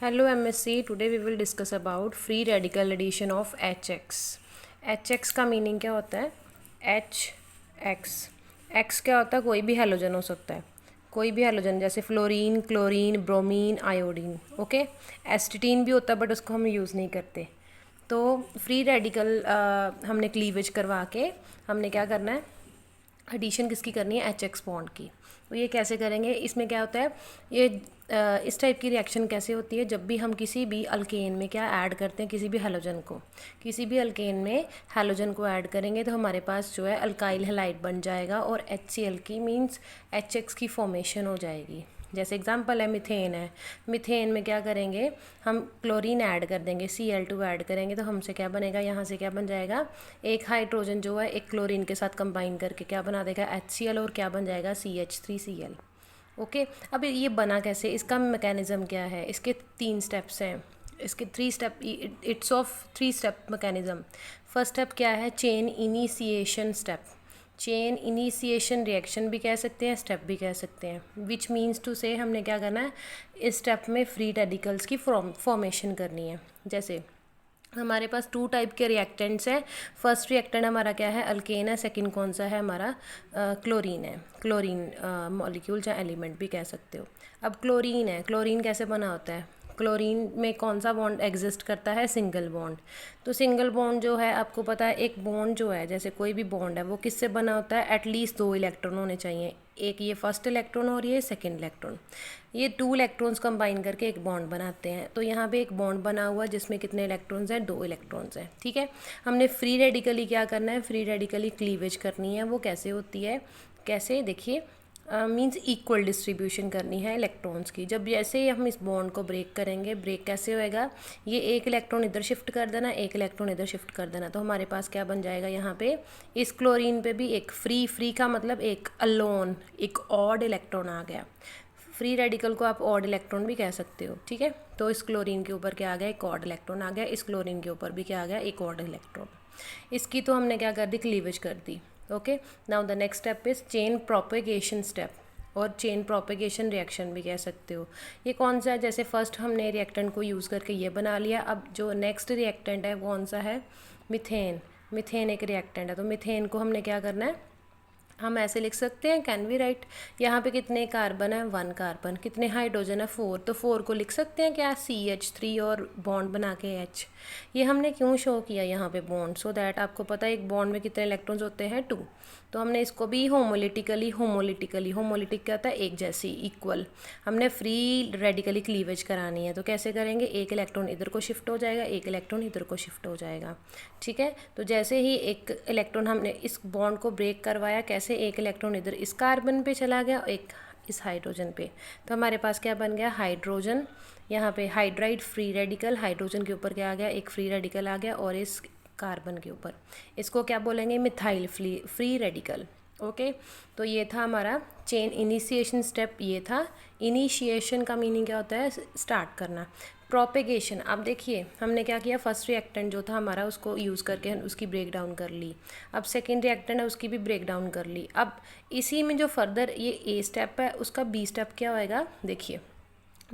Hello MSc, today we will discuss about free radical addition of HX. HX का meaning क्या होता है? HX X क्या होता है? कोई भी हैलोजन हो सकता है, कोई भी हैलोजन जैसे fluorine, chlorine, bromine, iodine. Okay, astatine भी होता है बट उसको हम यूज़ नहीं करते. तो फ्री रेडिकल हमने क्लीवेज करवा के हमने क्या करना है, एडिशन किसकी करनी है? एच एक्स बॉन्ड की. तो ये कैसे करेंगे? इसमें क्या होता है, ये इस टाइप की रिएक्शन कैसे होती है? जब भी हम किसी भी अल्केन में क्या ऐड करते हैं, किसी भी हैलोजन को, किसी भी अल्केन में हैलोजन को ऐड करेंगे तो हमारे पास जो है अल्काइल हैलाइड बन जाएगा और HCl की मीन्स HX की फॉर्मेशन हो जाएगी. जैसे एग्जांपल है मीथेन है. मीथेन में क्या करेंगे, हम क्लोरीन ऐड कर देंगे, Cl2 ऐड करेंगे तो हमसे क्या बनेगा, यहाँ से क्या बन जाएगा, एक हाइड्रोजन जो है एक क्लोरीन के साथ कंबाइन करके क्या बना देगा, HCl, और क्या बन जाएगा, CH3Cl. ओके, अब ये बना कैसे, इसका मैकेनिज़्म क्या है? इसके 3 स्टेप्स हैं, इसके 3 step, it's of 3 step mechanism. First step क्या है? Chain initiation step. Chain initiation reaction भी कह सकते हैं, स्टेप भी कह सकते हैं. विच मीन्स टू से हमने क्या करना है, इस स्टेप में फ्री रेडिकल्स की फॉर्मेशन करनी है. जैसे हमारे पास 2 टाइप के रिएक्टेंट्स हैं. फर्स्ट रिएक्टेंट हमारा क्या है, अल्केन है. सेकंड कौन सा है हमारा, क्लोरीन है. क्लोरीन मॉलिक्यूल या एलिमेंट भी कह सकते हो. अब क्लोरीन है, क्लोरीन कैसे बना होता है? क्लोरीन में कौन सा बॉन्ड एग्जिस्ट करता है? Single bond. तो सिंगल बॉन्ड जो है आपको पता है, एक बॉन्ड जो है, जैसे कोई भी बॉन्ड है वो किससे बना होता है? एटलीस्ट 2 इलेक्ट्रॉन होने चाहिए. एक ये फर्स्ट इलेक्ट्रॉन और ये सेकंड इलेक्ट्रॉन. ये 2 इलेक्ट्रॉन्स कंबाइन करके एक बॉन्ड बनाते हैं. तो यहाँ पे एक बॉन्ड बना हुआ जिसमें कितने इलेक्ट्रॉन्स हैं? 2 इलेक्ट्रॉन्स हैं. ठीक है, हमने फ्री रेडिकली क्या करना है, फ्री रेडिकली क्लीवेज करनी है. वो कैसे होती है, कैसे देखिए, मीन्स इक्वल डिस्ट्रीब्यूशन करनी है इलेक्ट्रॉन्स की. जब जैसे ही हम इस बॉन्ड को ब्रेक करेंगे, ब्रेक कैसे होएगा, ये एक इलेक्ट्रॉन इधर शिफ्ट कर देना, एक इलेक्ट्रॉन इधर शिफ्ट कर देना, तो हमारे पास क्या बन जाएगा, यहाँ पे इस क्लोरीन पे भी एक फ्री, फ्री का मतलब एक अलोन, एक ऑड इलेक्ट्रॉन आ गया. फ्री रेडिकल को आप ऑड इलेक्ट्रॉन भी कह सकते हो. ठीक है, तो इस क्लोरीन के ऊपर क्या आ गया, एक ऑड इलेक्ट्रॉन आ गया. इस क्लोरीन के ऊपर भी क्या आ गया, एक ऑड इलेक्ट्रॉन. इसकी तो हमने क्या कर दी, क्लीवेज कर दी. Okay, now the next step is chain propagation step, और चेन प्रोपेगेशन रिएक्शन भी कह सकते हो. ये कौन सा है? जैसे फर्स्ट हमने रिएक्टेंट को यूज़ करके ये बना लिया. अब जो नेक्स्ट रिएक्टेंट है वो कौन सा है? मिथेन. मिथेन एक रिएक्टेंट है. तो मिथेन को हमने क्या करना है, हम ऐसे लिख सकते हैं, कैन वी राइट, यहाँ पे कितने कार्बन है? 1 कार्बन. कितने हाइड्रोजन है? 4. तो 4 को लिख सकते हैं क्या, CH3 और बॉन्ड बना के H. ये हमने क्यों शो किया यहाँ पे बॉन्ड, सो दैट आपको पता है एक बॉन्ड में कितने इलेक्ट्रॉन्स होते हैं? 2. तो हमने इसको भी होमोलिटिकली, होमोलिटिक क्या होता है, एक जैसी, इक्वल. हमने फ्री रेडिकली क्लीवेज करानी है. तो कैसे करेंगे, एक इलेक्ट्रॉन इधर को शिफ्ट हो जाएगा, एक इलेक्ट्रॉन इधर को शिफ्ट हो जाएगा. ठीक है, तो जैसे ही एक इलेक्ट्रॉन हमने इस बॉन्ड को ब्रेक करवाया, कैसे एक इलेक्ट्रॉन इधर इस कार्बन पे चला गया, एक इस हाइड्रोजन पे, तो हमारे पास क्या बन गया, हाइड्रोजन. यहाँ पे हाइड्राइड फ्री रेडिकल, हाइड्रोजन के ऊपर क्या आ गया, एक फ्री रेडिकल आ गया, और इस कार्बन के ऊपर इसको क्या बोलेंगे, मिथाइल फ्री रेडिकल. ओके, तो ये था हमारा चेन इनिशिएशन स्टेप. ये था इनिशिएशन का मीनिंग क्या होता है, स्टार्ट करना. प्रोपेगेशन, अब देखिए हमने क्या किया, फर्स्ट रिएक्टेंट जो था हमारा उसको यूज़ करके उसकी ब्रेक डाउन कर ली. अब सेकेंड रिएक्टेंट है उसकी भी ब्रेक डाउन कर ली. अब इसी में जो फर्दर ये ए स्टेप है उसका बी स्टेप क्या होएगा, देखिए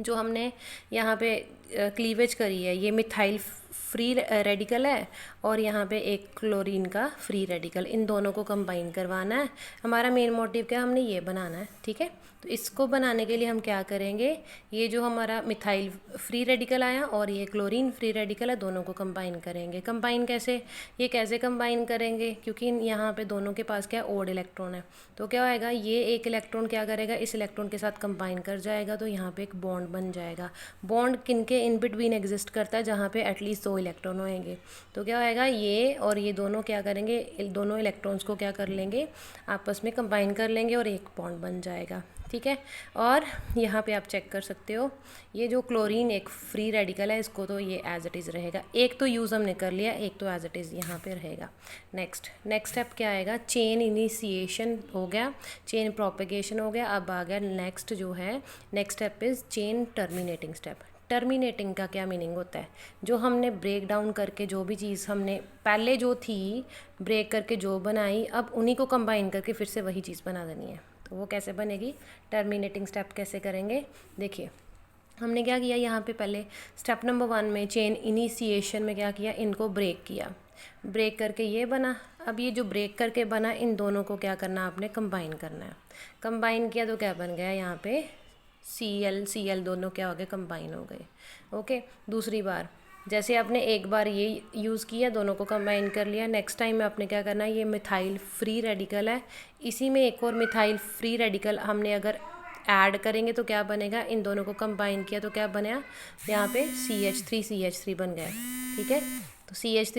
जो हमने यहाँ पे क्लीवेज करी है, ये मिथाइल फ्री रेडिकल है और यहाँ पे एक क्लोरीन का फ्री रेडिकल, इन दोनों को कंबाइन करवाना है. हमारा मेन मोटिव क्या, हमने ये बनाना है. ठीक है, तो इसको बनाने के लिए हम क्या करेंगे, ये जो हमारा मिथाइल फ्री रेडिकल आया और ये क्लोरीन फ्री रेडिकल है, दोनों को कंबाइन करेंगे. कंबाइन कैसे, ये कैसे कंबाइन करेंगे, क्योंकि यहाँ पे दोनों के पास क्या, ओड इलेक्ट्रॉन है. तो क्या होएगा, ये एक इलेक्ट्रॉन क्या करेगा, इस इलेक्ट्रॉन के साथ कंबाइन कर जाएगा, तो यहाँ पे एक बॉन्ड बन जाएगा. बॉन्ड किनके इन बिटवीन एग्जिस्ट करता है, जहाँ पे एटलीस्ट 2 इलेक्ट्रॉन होएंगे. तो क्या होएगा, ये और ये दोनों क्या करेंगे, दोनों इलेक्ट्रॉन्स को क्या कर लेंगे, आपस में कंबाइन कर लेंगे और एक बॉन्ड बन जाएगा. ठीक है, और यहाँ पे आप चेक कर सकते हो, ये जो क्लोरीन एक फ्री रेडिकल है, इसको तो ये एज इट इज़ रहेगा. एक तो यूज़ हमने कर लिया, एक तो एज इट इज़ यहाँ पे रहेगा. नेक्स्ट स्टेप क्या आएगा, चेन इनिशिएशन हो गया, चेन प्रोपेगेशन हो गया. अब आ गया नेक्स्ट जो है, next step is chain terminating step. Terminating का क्या मीनिंग होता है, जो हमने ब्रेक डाउन करके जो भी चीज़ हमने पहले जो थी ब्रेक करके जो बनाई, अब उन्हीं को कंबाइन करके फिर से वही चीज़ बना देनी है. तो वो कैसे बनेगी, टर्मिनेटिंग स्टेप कैसे करेंगे, देखिए हमने क्या किया यहाँ पे, पहले स्टेप नंबर 1 में चेन इनिशिएशन में क्या किया, इनको ब्रेक किया, ब्रेक करके ये बना। अब ये जो ब्रेक करके बना, इन दोनों को क्या करना, आपने कंबाइन करना है। कंबाइन किया तो क्या बन गया यहाँ पे, Cl दोनों क्या हो गए, कंबाइन हो गए। ओके, दूसरी बार जैसे आपने एक बार ये यूज़ किया, दोनों को कंबाइन कर लिया, नेक्स्ट टाइम में आपने क्या करना है, ये मिथाइल फ्री रेडिकल है, इसी में एक और मिथाइल फ्री रेडिकल हमने अगर ऐड करेंगे तो क्या बनेगा, इन दोनों को कंबाइन किया तो क्या बनेगा, यहाँ पे CH3 बन गया। ठीक है, तो CH3